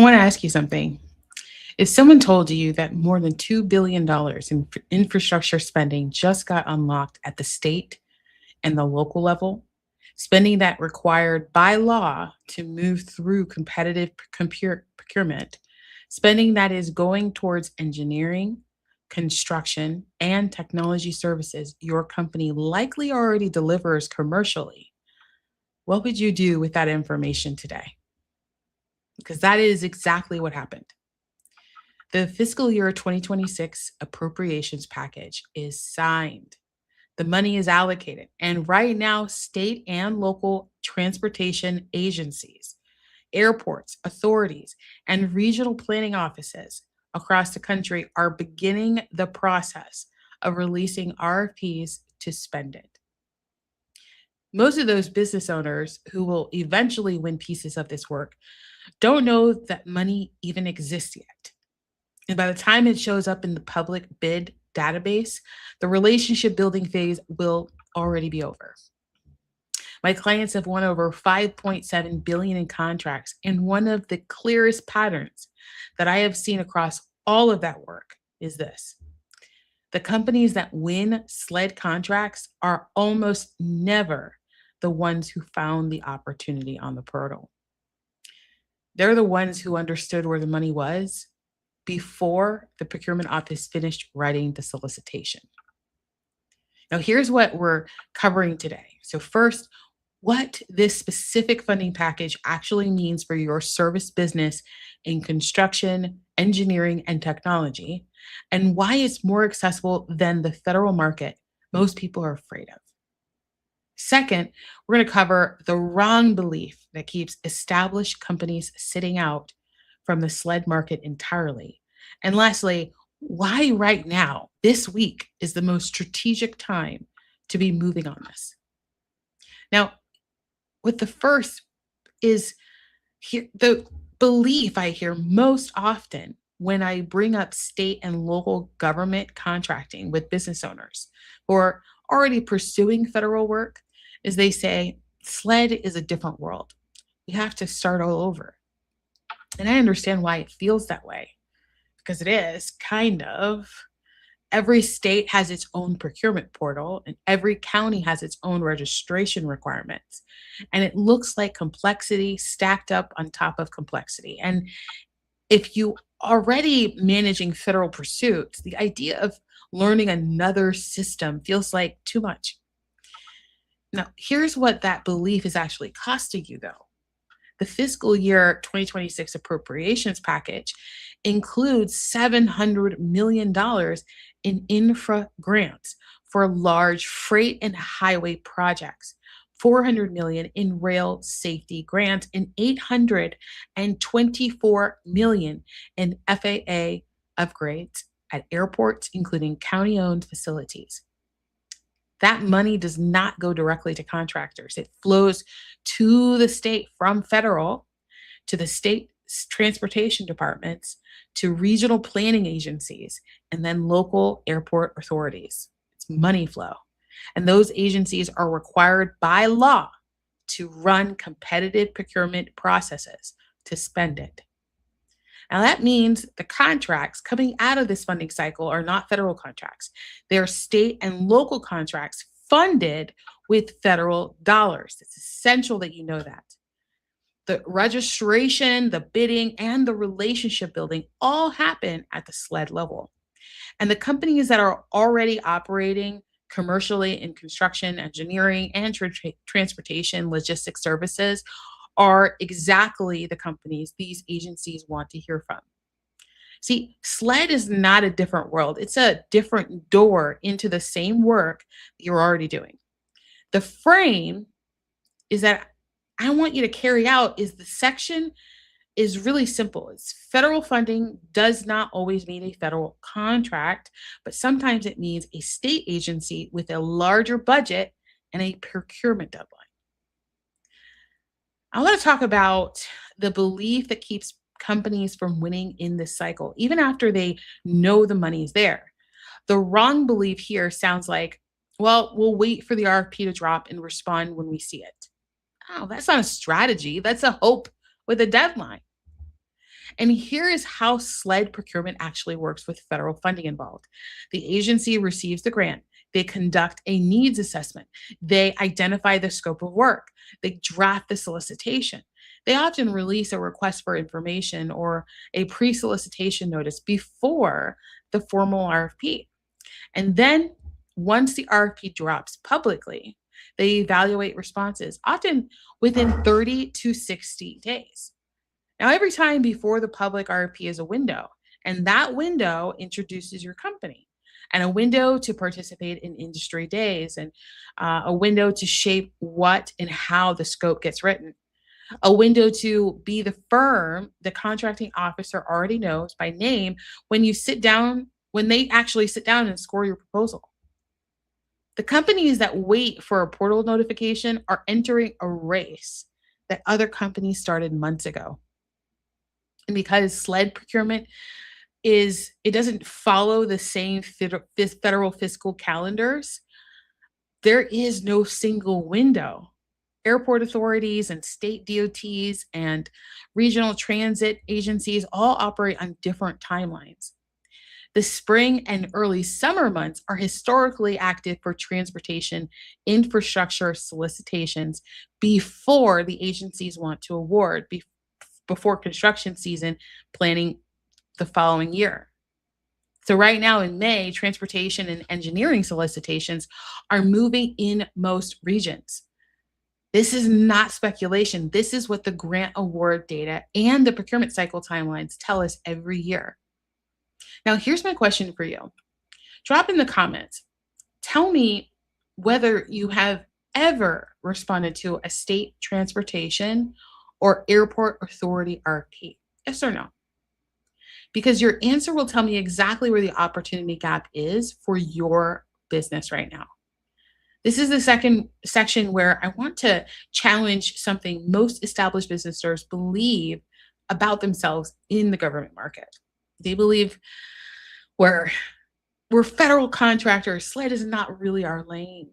want to ask you something. If someone told you that more than $2 billion in infrastructure spending just got unlocked at the state and the local level, spending that required by law to move through competitive procurement, spending that is going towards engineering, construction, and technology services your company likely already delivers commercially, what would you do with that information today? Because that is exactly what happened. The fiscal year 2026 appropriations package is signed. The money is allocated. And right now, state and local transportation agencies, airports, authorities, and regional planning offices across the country are beginning the process of releasing RFPs to spend it. Most of those business owners who will eventually win pieces of this work don't know that money even exists yet. And by the time it shows up in the public bid database, the relationship building phase will already be over. My clients have won over $5.7 billion in contracts, and one of the clearest patterns that I have seen across all of that work is this. The companies that win SLED contracts are almost never the ones who found the opportunity on the portal. They're the ones who understood where the money was before the procurement office finished writing the solicitation. Now, here's what we're covering today. So first, what this specific funding package actually means for your service business in construction, engineering, and technology, and why it's more accessible than the federal market most people are afraid of. Second, we're going to cover the wrong belief that keeps established companies sitting out from the SLED market entirely. And lastly, why right now, this week, is the most strategic time to be moving on this. Now, with the first is the belief I hear most often when I bring up state and local government contracting with business owners who are already pursuing federal work is they say, SLED is a different world. We have to start all over. And I understand why it feels that way, because it is kind of. Every state has its own procurement portal, and every county has its own registration requirements. And it looks like complexity stacked up on top of complexity. And if you already managing federal pursuits, the idea of learning another system feels like too much. Now, here's what that belief is actually costing you, though. The fiscal year 2026 appropriations package includes $700 million in infra grants for large freight and highway projects, $400 million in rail safety grants, and $824 million in FAA upgrades at airports, including county-owned facilities. That money does not go directly to contractors. It flows to the state from federal to the state transportation departments to regional planning agencies and then local airport authorities. It's money flow. And those agencies are required by law to run competitive procurement processes to spend it. Now, that means the contracts coming out of this funding cycle are not federal contracts. They're state and local contracts funded with federal dollars. It's essential that you know that. The registration, the bidding, and the relationship building all happen at the SLED level. And the companies that are already operating commercially in construction, engineering, and transportation logistics services are exactly the companies these agencies want to hear from. See, SLED is not a different world. It's a different door into the same work you're already doing. The frame is that I want you to carry out is the section is really simple. It's federal funding does not always mean a federal contract, but sometimes it means a state agency with a larger budget and a procurement deadline. I want to talk about the belief that keeps companies from winning in this cycle, even after they know the money is there. The wrong belief here sounds like, well, we'll wait for the RFP to drop and respond when we see it. Oh, that's not a strategy. That's a hope with a deadline. And here is how SLED procurement actually works with federal funding involved. The agency receives the grant. They conduct a needs assessment. They identify the scope of work. They draft the solicitation. They often release a request for information or a pre solicitation notice before the formal RFP. And then once the RFP drops publicly, they evaluate responses, often within 30 to 60 days. Now, every time before the public RFP is a window, and that window introduces your company, and a window to participate in industry days, and a window to shape what and how the scope gets written, a window to be the firm the contracting officer already knows by name when you sit down, when they actually sit down and score your proposal. The companies that wait for a portal notification are entering a race that other companies started months ago. And because SLED procurement it doesn't follow the same federal fiscal calendars, there is no single window. Airport authorities and state DOTs and regional transit agencies all operate on different timelines. The spring and early summer months are historically active for transportation infrastructure solicitations before the agencies want to award, before construction season planning the following year. So right now in May, transportation and engineering solicitations are moving in most regions. This is not speculation. This is what the grant award data and the procurement cycle timelines tell us every year. Now, here's my question for you. Drop in the comments. Tell me whether you have ever responded to a state transportation or airport authority RFP. Yes or no? Because your answer will tell me exactly where the opportunity gap is for your business right now. This is the second section where I want to challenge something most established business owners believe about themselves in the government market. They believe we're federal contractors. SLED is not really our lane.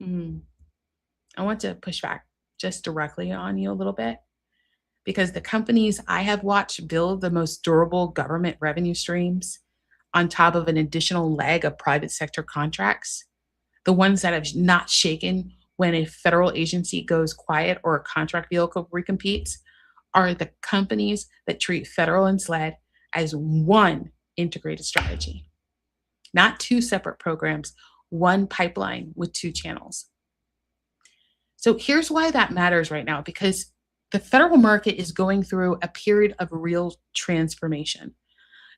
I want to push back just directly on you a little bit, because the companies I have watched build the most durable government revenue streams on top of an additional leg of private sector contracts, the ones that have not shaken when a federal agency goes quiet or a contract vehicle recompetes, are the companies that treat federal and SLED as one integrated strategy, not two separate programs, one pipeline with two channels. So here's why that matters right now, because the federal market is going through a period of real transformation.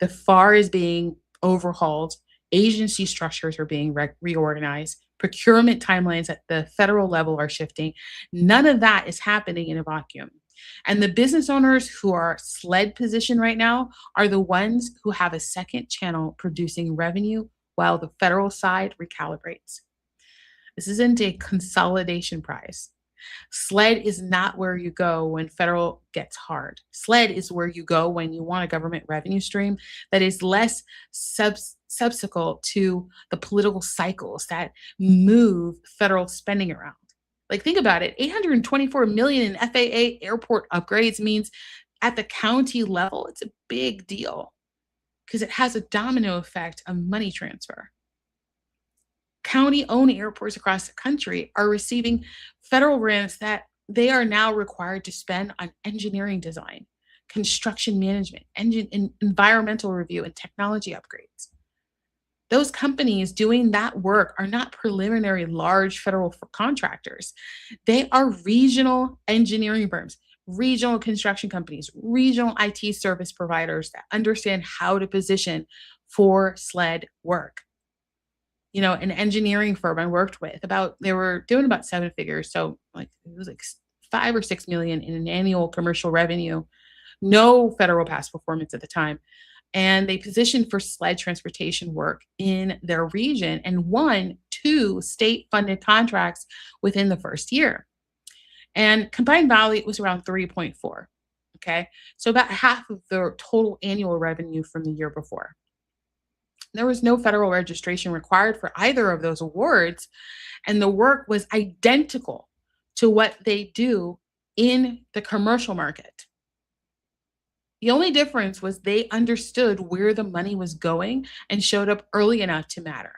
The FAR is being overhauled, agency structures are being reorganized, procurement timelines at the federal level are shifting. None of that is happening in a vacuum. And the business owners who are SLED positioned right now are the ones who have a second channel producing revenue while the federal side recalibrates. This isn't a consolidation prize. SLED is not where you go when federal gets hard. SLED is where you go when you want a government revenue stream that is less subsequent to the political cycles that move federal spending around. Like, think about it. $824 million in FAA airport upgrades means at the county level, it's a big deal because it has a domino effect of money transfer. County-owned airports across the country are receiving federal grants that they are now required to spend on engineering design, construction management, environmental review, and technology upgrades. Those companies doing that work are not preliminary large federal contractors. They are regional engineering firms, regional construction companies, regional IT service providers that understand how to position for SLED work. You know, an engineering firm I worked with, they were doing about seven figures. So it was like 5 or 6 million in an annual commercial revenue, no federal past performance at the time. And they positioned for SLED transportation work in their region and won 2 state-funded contracts within the first year. And combined value was around 3.4. Okay, so about half of the total annual revenue from the year before. There was no federal registration required for either of those awards, and the work was identical to what they do in the commercial market. The only difference was they understood where the money was going and showed up early enough to matter.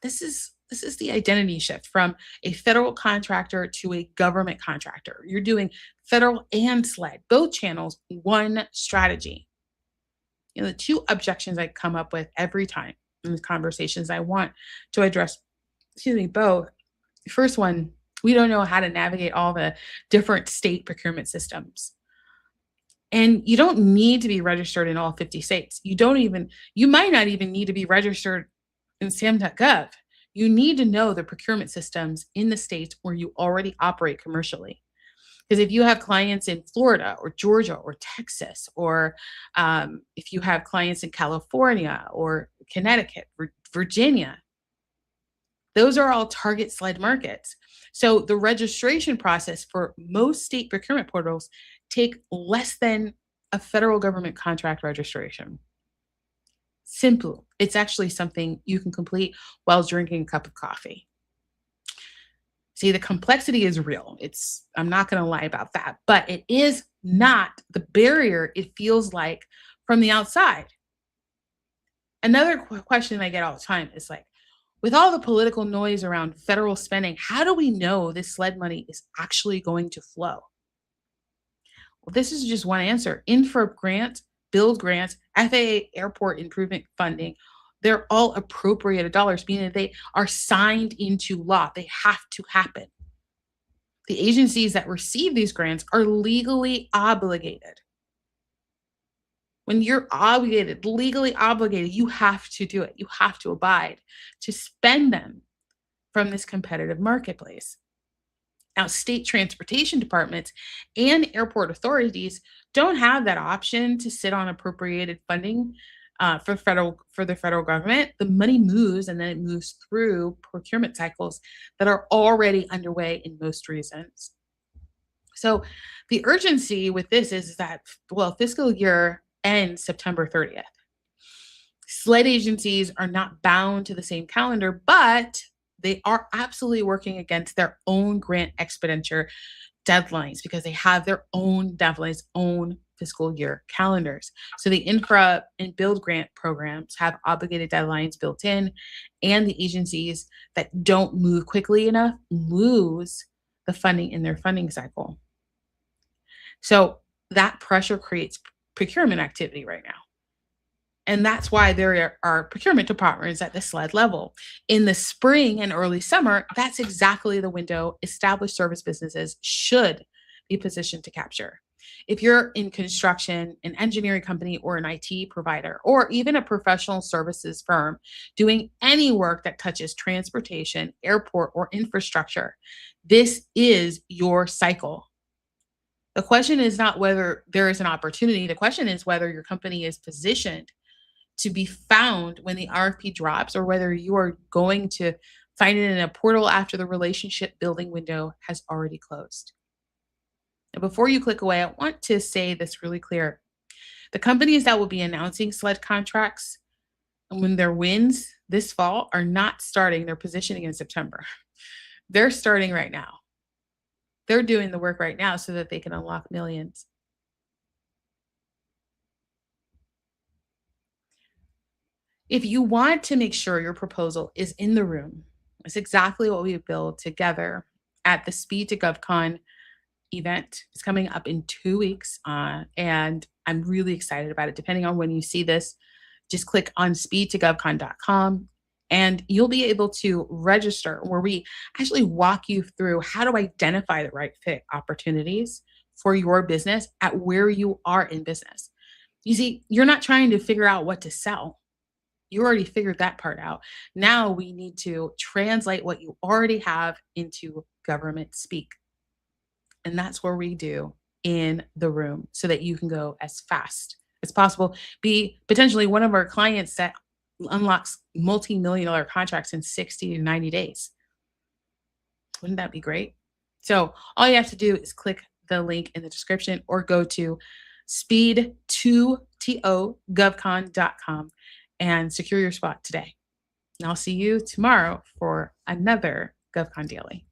This is the identity shift from a federal contractor to a government contractor. You're doing federal and SLED, both channels, one strategy. The two objections I come up with every time in these conversations, I want to address, both. The first one, we don't know how to navigate all the different state procurement systems. And you don't need to be registered in all 50 states. You might not even need to be registered in sam.gov. You need to know the procurement systems in the states where you already operate commercially. Because if you have clients in Florida or Georgia or Texas, or if you have clients in California or Connecticut, Virginia, those are all target SLED markets. So the registration process for most state procurement portals take less than a federal government contract registration. Simple. It's actually something you can complete while drinking a cup of coffee. See, the complexity is real. I'm not going to lie about that, but it is not the barrier it feels like from the outside. Another question I get all the time is like, with all the political noise around federal spending, how do we know this SLED money is actually going to flow? Well, this is just one answer. Infra grants, build grants, FAA airport improvement funding, they're all appropriated dollars, meaning they are signed into law. They have to happen. The agencies that receive these grants are legally obligated. When you're legally obligated, you have to do it. You have to abide to spend them from this competitive marketplace. Now, state transportation departments and airport authorities don't have that option to sit on appropriated funding for the federal government. The money moves, and then it moves through procurement cycles that are already underway in most regions. So the urgency with this is that, fiscal year ends September 30th. SLED agencies are not bound to the same calendar, but they are absolutely working against their own grant expenditure deadlines because they have their own deadlines, own fiscal year calendars. So the infra and build grant programs have obligated deadlines built in, and the agencies that don't move quickly enough lose the funding in their funding cycle. So that pressure creates procurement activity right now. And that's why there are procurement departments at the SLED level. In the spring and early summer, that's exactly the window established service businesses should be positioned to capture. If you're in construction, an engineering company, or an IT provider, or even a professional services firm doing any work that touches transportation, airport, or infrastructure, this is your cycle. The question is not whether there is an opportunity. The question is whether your company is positioned to be found when the RFP drops, or whether you are going to find it in a portal after the relationship building window has already closed. Now, before you click away, I want to say this really clear. The companies that will be announcing SLED contracts when their wins this fall are not starting their positioning in September. They're starting right now. They're doing the work right now so that they can unlock millions. If you want to make sure your proposal is in the room, it's exactly what we build together at the Speed to GovCon event. It's coming up in 2 weeks, and I'm really excited about it. Depending on when you see this, just click on speed2govcon.com and you'll be able to register, where we actually walk you through how to identify the right fit opportunities for your business at where you are in business. You see, you're not trying to figure out what to sell. You already figured that part out. Now we need to translate what you already have into government speak. And that's where we do in the room so that you can go as fast as possible. Be potentially one of our clients that unlocks multi-million-dollar contracts in 60 to 90 days. Wouldn't that be great? So all you have to do is click the link in the description or go to speed2govcon.com and secure your spot today. And I'll see you tomorrow for another GovCon Daily.